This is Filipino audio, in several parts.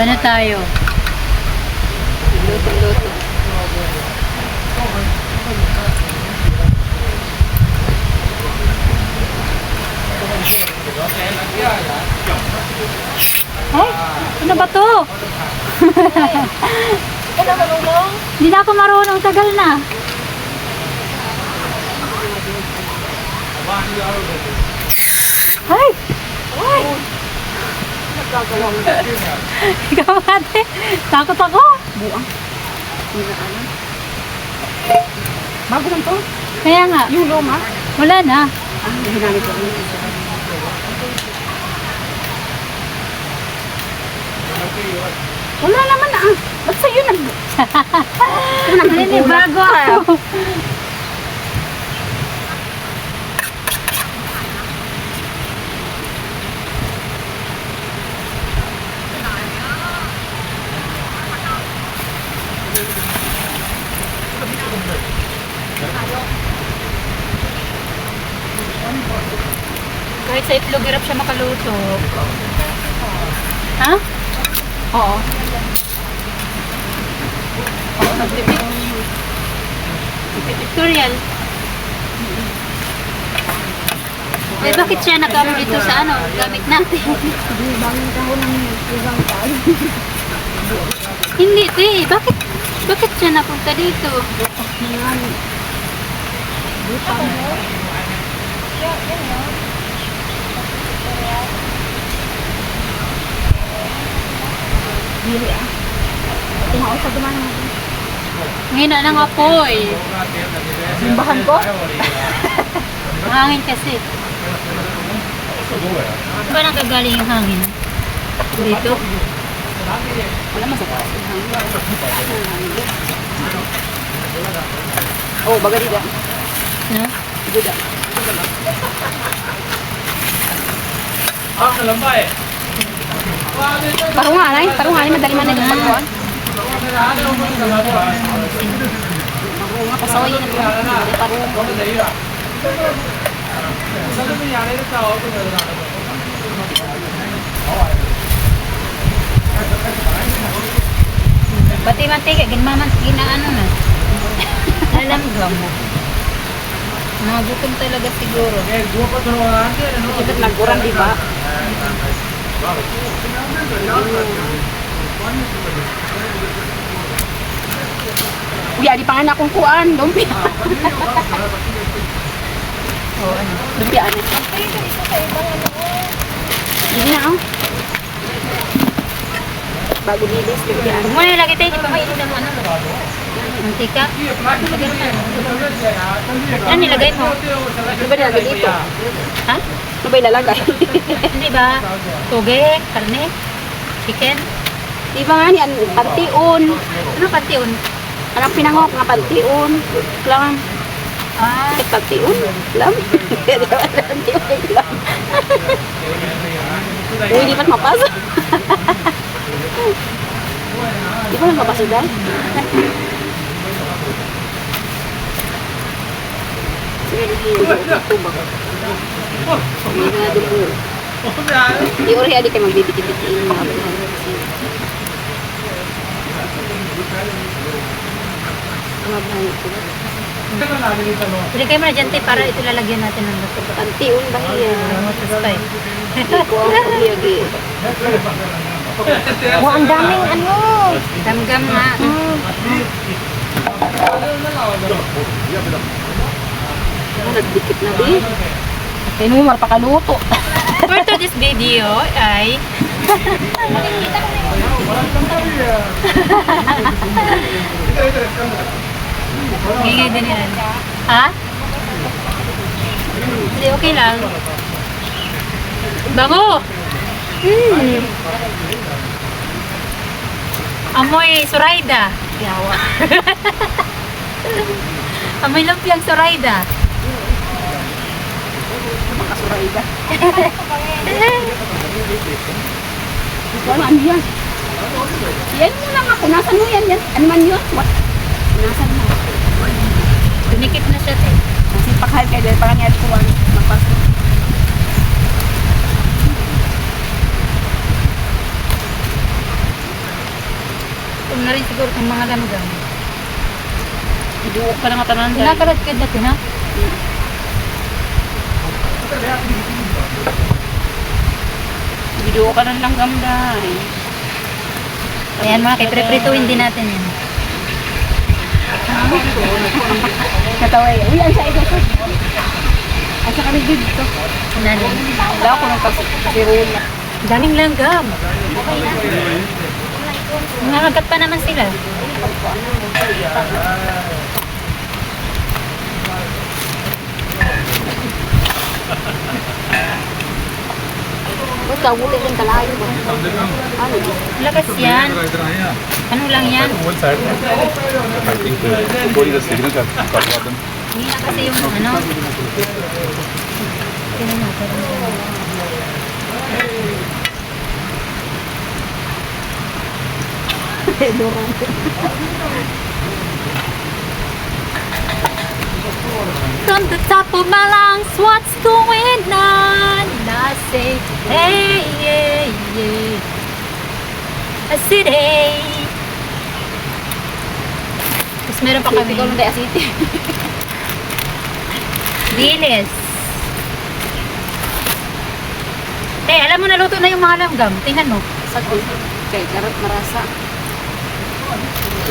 Ano tayo? Luto-luto. Ay, ano ba to? Ikaw na marunong? Hindi na ako marunong, tagal na. Ay! Ay! Nagkagawa mo. Ikaw ate, takot ako. Buang. Hindi na alam. Bago lang to. Kaya nga, Yung luma. wala na. Ah, hinamit ko. Wala naman na ah. Ba't sa'yo nag... Hindi, bago ako. Kahit sa itlog, hirap siya makaluto. Ha? Oo. Oo, nagtipid. Tutorial. Eh, bakit siya nag-ano dito sa ano, gamit natin? Bangin ako ng ibang tao. Hindi, te. Bakit siya napunta dito? Dili ah. Tumao sa duman natin. Ngina ng apoy. Simbahan ko? Hangin kasi. Ba nagagaling yung hangin? Dito? Wala masakit. Oh, baga dida. No? Dida. Parungan ay madali man na yung pagkuhan. Parungan, pasaway na ito. Parungan. Pati mantika, ginaano na. Alam mo. Nagutom talaga siguro. Ikot nagkuran, di ba? Uy, di pa nga na akong kuan. Lumpia. Oo, ano. Lumpia na. Hindi na ako. Bago nilis, lumpia Huwag mo na ilagay tayo, di pa mainit ng ano. Mantika. Ano nilagay mo? Ano ba nilagay dito? Ha? Ano ba ilalagay? Hindi ba? Toge, karne, chicken. Di ba nga ni pantiun? Ano pantiun? Anong pinangok nga pantiun? Lang. Ah, Pantiun? Lam? Pantiun, lam. Uy, di ba't mapasa? Di ba lang mapasa dahil? Sige, tubak. Hindi nga dugo. Di ori adi kayo magbibiti-bitiin mga kapatid. Mga bahay ko. pili kayo muna dyan tayo para ito lalagyan natin ng luto. Pantiun ba hiya? Matasπay. Ko ang hiyagi. Wow, ang daming ano. Damgam nga. Nagdikit na di. Kaya mo marapakaluto. For today's video ay ngingay din yan. Ha? Hindi, okay lang. Bango! Amoy Surayda. Yawa. Amoy lumpiang Surayda. Makasuray ka. Ano yan? Yan mo lang ako. Nasaan mo yan? Ano man yun? What? Nasaan mo? Dumikit na siya. Kasi pakahal kayo dahil parang yan kuwan. Magpasok. na rin siguro itong mga langgam. Iduok ka na nga tanan. Nakaladkad na ito, ha? Iduok ka ng langgam dahil. Ayan mga kipreprituin din natin yan. Kataway. Uy, ang sa ito. Asa kami dito. Dali. Wala ko ng kasirula. Daming langgam. Nangagat pa naman sila. Ba't daw ulit yung kalayo mo? Ano? Lakas yan. Ano lang yan? One side. I think body the signal got them. Hindi na kasi yung ano. Tingnan natin. From the top of my lungs, what's going on? And I say, hey, hey, hey. I said, hey. Tapos meron pa kami. Ikaw ng Daya City. Dilis. Alam mo, naluto na yung mga langgam. Tingnan mo. Sakot. Okay, karot marasa.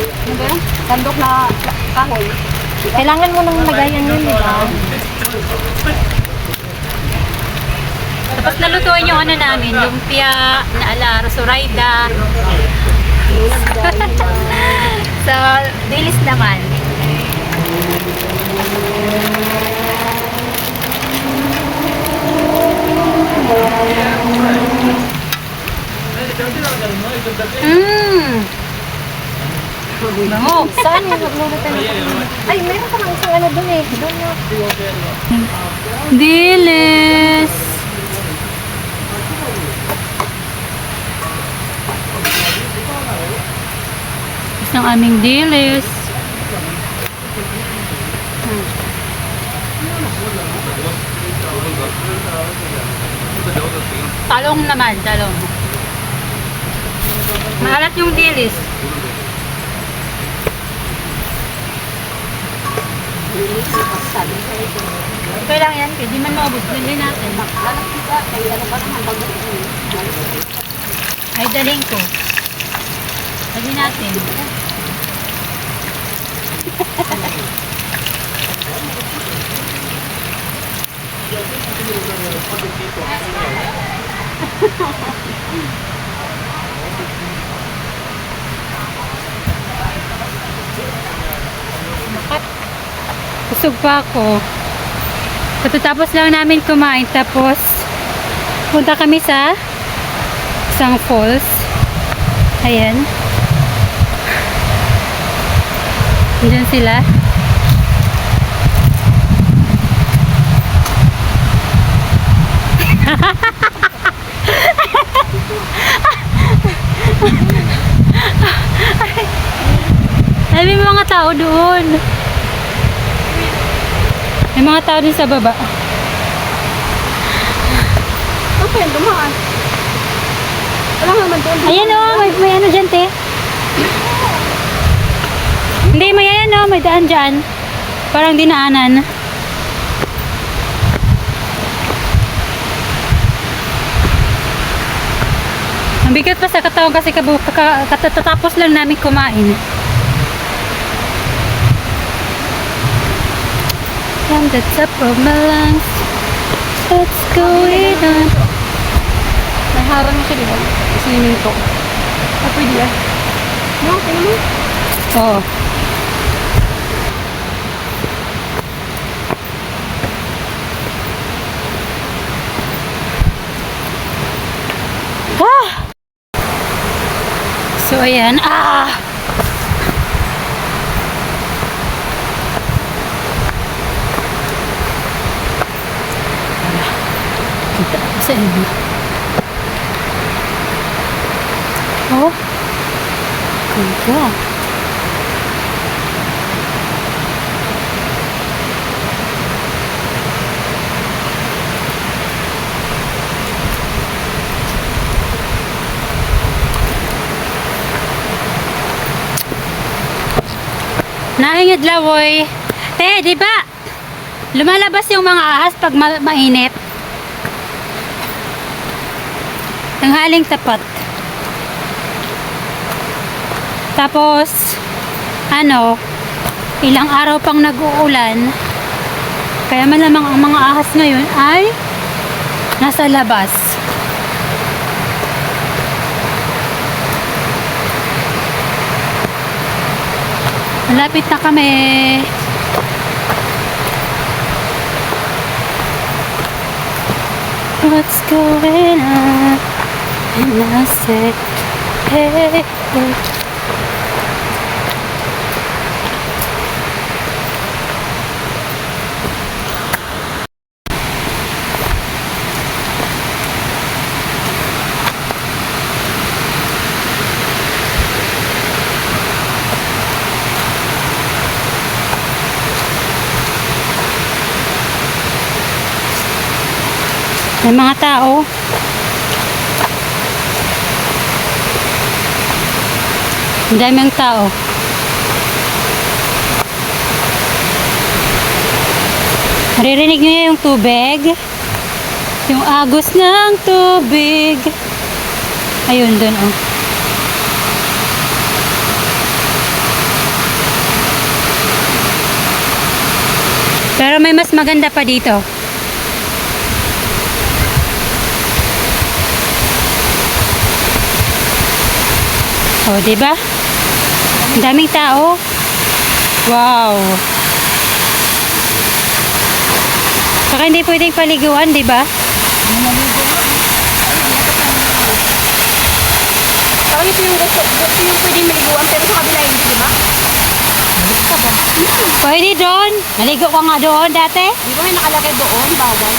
Ano ba yan? Sandok na kahoy. Kailangan mo nang lagayan yun, di ba? Tapos nalutuin yung ano namin, lumpia, na ala, rosorayda. So, dilis naman. Bango. Saan yung nagluluto na? Ay, meron ka ng isang ano dun eh. Doon na. Dilis. Isang aming dilis. Talong naman, talong. Maalat yung dilis. Okay lang yan, pwede man maubos. Lagay natin. Ay, daling ko. Lagay natin. Busog pa ako. Pagkatapos lang namin kumain, tapos punta kami sa isang falls. Ayan. Diyan sila. Ay, may mga tao doon. May mga tao din sa baba. Okay, dumaan. Wala nga naman doon. Ayan o, may ano dyan, te. Hindi, may ayan o, may daan dyan. Parang dinaanan. Ang bigat pa sa katawan kasi katatapos lang namin kumain. From the top of my lungs, what's going on? Naharang siya, di ba? Swimming ko. Ah, pwede yan. No, tingnan mo. Oo. Ah! So, ayan. Ah! Kita ko sa inyo. Oh. Ganda. Naingid lawoy. Di ba? Lumalabas yung mga ahas pag mainit. Tanghaling tapat. Tapos, ilang araw pang nag-uulan. Kaya malamang ang mga ahas ngayon ay nasa labas. Malapit na kami. What's going on? And I said, hey, hey. May mga tao. Ang daming tao. Maririnig niyo yung tubig? Yung agos ng tubig. Ayun, dun oh. Pero may mas maganda pa dito. Oh, diba? Ang daming tao. Wow. Saka hindi pwedeng paliguan, diba? Saka ito yung gusto yung pwede maliguan pero sa kabila hindi, di ba? Pwede doon. Naligo ka nga doon dati. Di ba may nakalagay doon, bawal?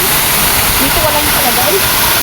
Dito wala nakalagay.